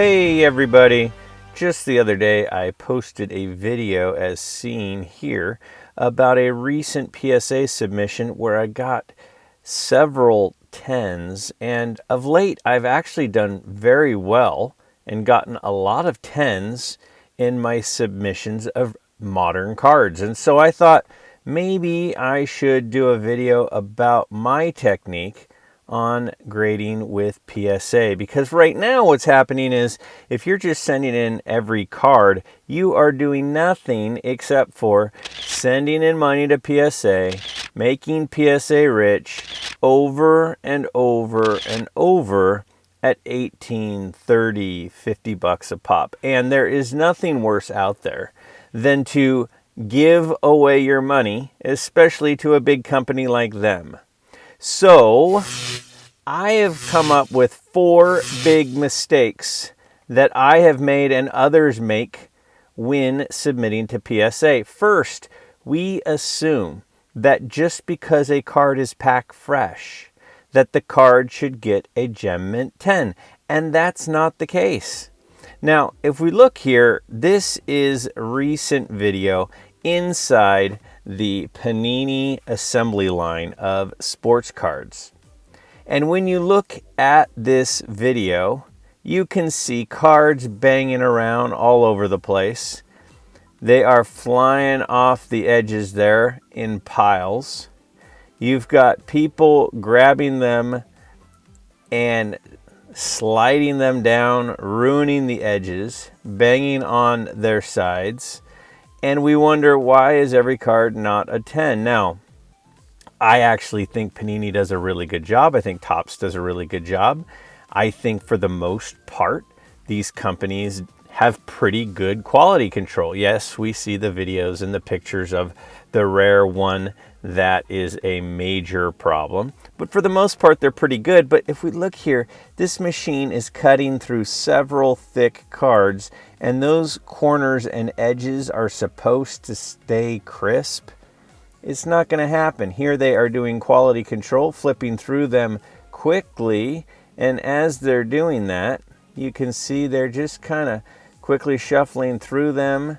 Hey everybody! Just the other day I posted a video as seen here about a recent PSA submission where I got several 10s, and of late I've actually done very well and gotten a lot of 10s in my submissions of modern cards. And so I thought maybe I should do a video about my technique on grading with PSA, because right now what's happening is if you're just sending in every card, you are doing nothing except for sending in money to PSA, making PSA rich over and over and over at 18, 30, 50 bucks a pop. And there is nothing worse out there than to give away your money, especially to a big company like them. So I have come up with 4 big mistakes that I have made and others make when submitting to PSA. First, we assume that just because a card is pack fresh, that the card should get a Gem Mint 10, and that's not the case. Now, if we look here, this is a recent video inside the Panini assembly line of sports cards. And when you look at this video, you can see cards banging around all over the place. They are flying off the edges there in piles. You've got people grabbing them and sliding them down, ruining the edges, banging on their sides. And we wonder, why is every card not a 10? Now, I actually think Panini does a really good job. I think Topps does a really good job. I think for the most part, these companies have pretty good quality control. Yes, we see the videos and the pictures of the rare one that is a major problem. But for the most part, they're pretty good. But if we look here, this machine is cutting through several thick cards, and those corners and edges are supposed to stay crisp. It's not going to happen. Here they are doing quality control, flipping through them quickly. And as they're doing that, you can see they're just kind of quickly shuffling through them.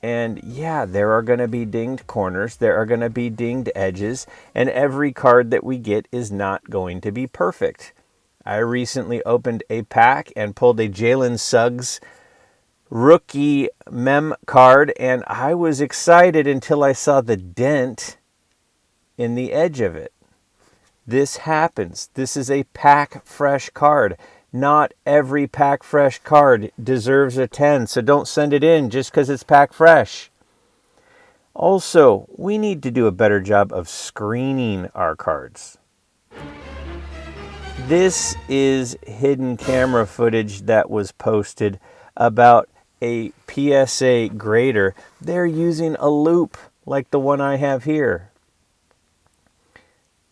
And yeah, there are going to be dinged corners. There are going to be dinged edges. And every card that we get is not going to be perfect. I recently opened a pack and pulled a Jalen Suggs rookie mem card, and I was excited until I saw the dent in the edge of it. This happens. This is a pack fresh card. Not every pack fresh card deserves a 10, so don't send it in just because it's pack fresh. Also, we need to do a better job of screening our cards. This is hidden camera footage that was posted about a PSA grader. They're using a loop like the one I have here.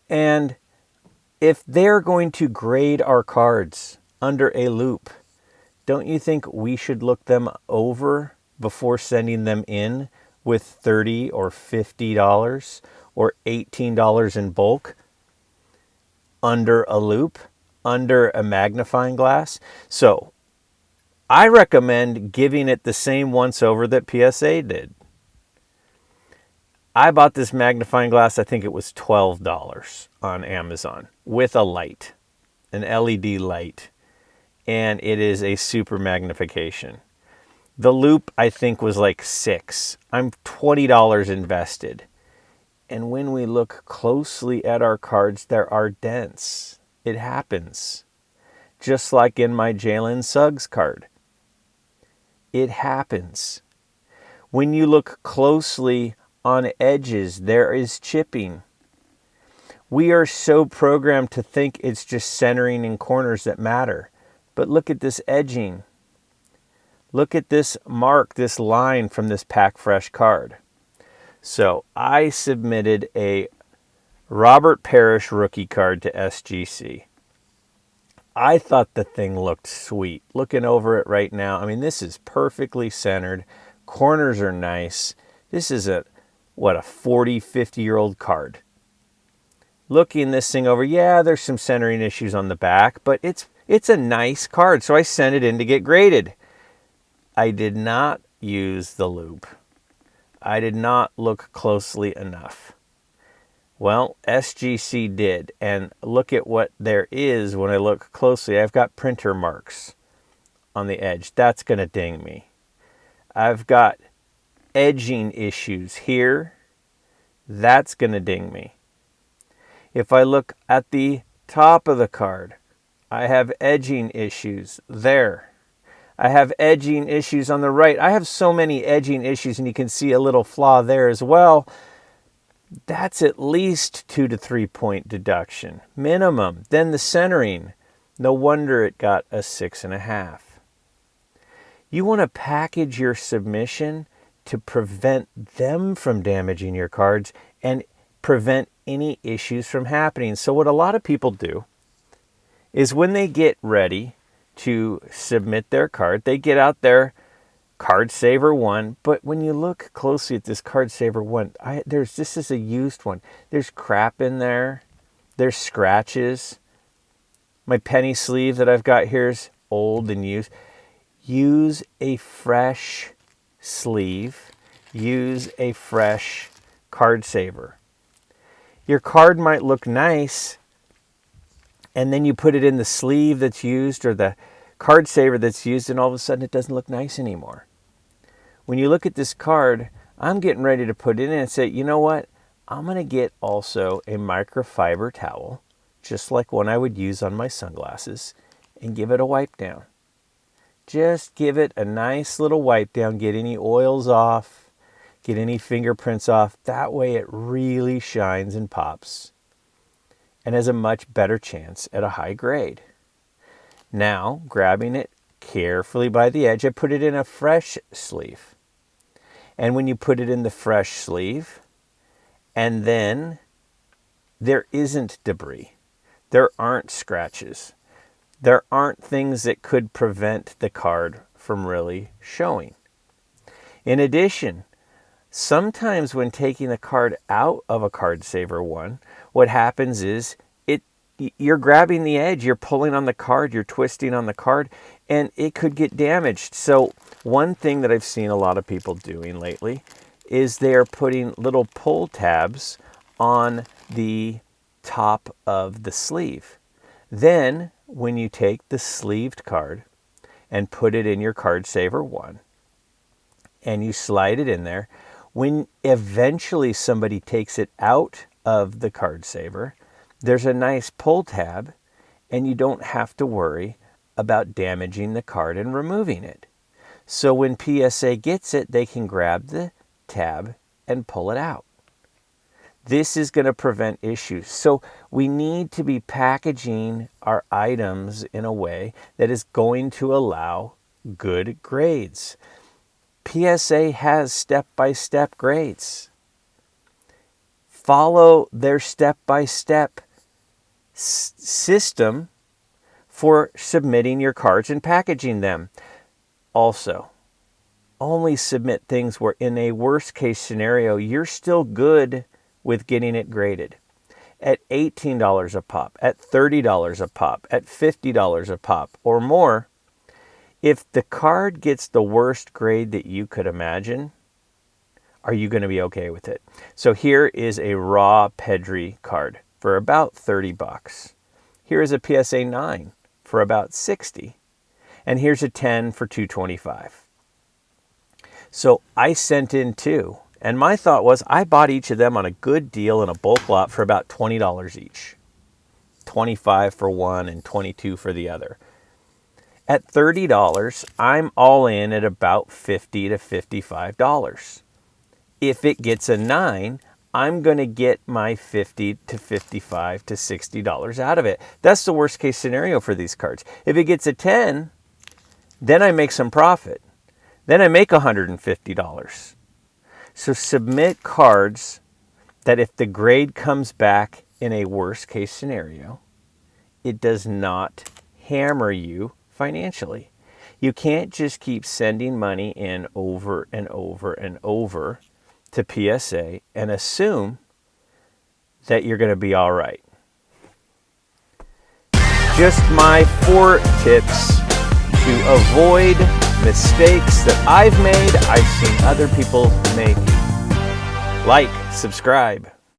And if they're going to grade our cards under a loop, don't you think we should look them over before sending them in with $30 or $50 or $18 in bulk under a loop, under a magnifying glass? So I recommend giving it the same once over that PSA did. I bought this magnifying glass, I think it was $12 on Amazon, with a light, an LED light, and it is a super magnification. The loop, I think, was like $6. I'm $20 invested. And when we look closely at our cards, there are dents. It happens. Just like in my Jalen Suggs card. It happens. When you look closely on edges, there is chipping. We are so programmed to think it's just centering in corners that matter. But look at this edging. Look at this mark, this line from this pack fresh card. So I submitted a Robert Parrish rookie card to SGC. I thought the thing looked sweet. Looking over it right now, I mean, this is perfectly centered. Corners are nice. This is a 40, 50-year-old card. Looking this thing over, yeah, there's some centering issues on the back, but it's It's a nice card, so I sent it in to get graded. I did not use the loupe. I did not look closely enough. Well, SGC did, and look at what there is when I look closely. I've got printer marks on the edge. That's going to ding me. I've got edging issues here. That's going to ding me. If I look at the top of the card, I have edging issues there. I have edging issues on the right. I have so many edging issues, and you can see a little flaw there as well. That's at least 2 to 3 point deduction, minimum. Then the centering. No wonder it got a 6.5. You want to package your submission to prevent them from damaging your cards and prevent any issues from happening. So what a lot of people do is when they get ready to submit their card, they get out their Card Saver 1, but when you look closely at this Card Saver 1, this is a used one. There's crap in there. There's scratches. My penny sleeve that I've got here is old and used. Use a fresh sleeve. Use a fresh Card Saver. Your card might look nice, and then you put it in the sleeve that's used or the Card Saver that's used, and all of a sudden it doesn't look nice anymore. When you look at this card, I'm getting ready to put it in and say, you know what? I'm going to get also a microfiber towel, just like one I would use on my sunglasses, and give it a wipe down. Just give it a nice little wipe down, get any oils off, get any fingerprints off. That way it really shines and pops and has a much better chance at a high grade. Now, grabbing it carefully by the edge, I put it in a fresh sleeve. And when you put it in the fresh sleeve, and then there isn't debris, there aren't scratches, there aren't things that could prevent the card from really showing. In addition, sometimes when taking the card out of a Card Saver 1, what happens is you're grabbing the edge, you're pulling on the card, you're twisting on the card, and it could get damaged. So one thing that I've seen a lot of people doing lately is they're putting little pull tabs on the top of the sleeve. Then when you take the sleeved card and put it in your Card Saver 1 and you slide it in there, when eventually somebody takes it out of the Card Saver, there's a nice pull tab, and you don't have to worry about damaging the card and removing it. So when PSA gets it, they can grab the tab and pull it out. This is going to prevent issues. So we need to be packaging our items in a way that is going to allow good grades. PSA has step-by-step grades. Follow their step-by-step system for submitting your cards and packaging them. Also, only submit things where in a worst case scenario, you're still good with getting it graded. At $18 a pop, at $30 a pop, at $50 a pop or more, if the card gets the worst grade that you could imagine, are you going to be okay with it? So here is a raw Pedri card for about 30 bucks. Here is a PSA 9 for about 60. And here's a 10 for 225. So I sent in 2. And my thought was I bought each of them on a good deal in a bulk lot for about $20 each. 25 for one and 22 for the other. At $30, I'm all in at about $50 to $55. If it gets a 9, I'm going to get my $50 to $55 to $60 out of it. That's the worst case scenario for these cards. If it gets a 10, then I make some profit. Then I make $150. So submit cards that if the grade comes back in a worst case scenario, it does not hammer you financially. You can't just keep sending money in over and over and over to PSA and assume that you're going to be all right. just my 4 tips to avoid mistakes that I've made, I've seen other people make. Like, subscribe.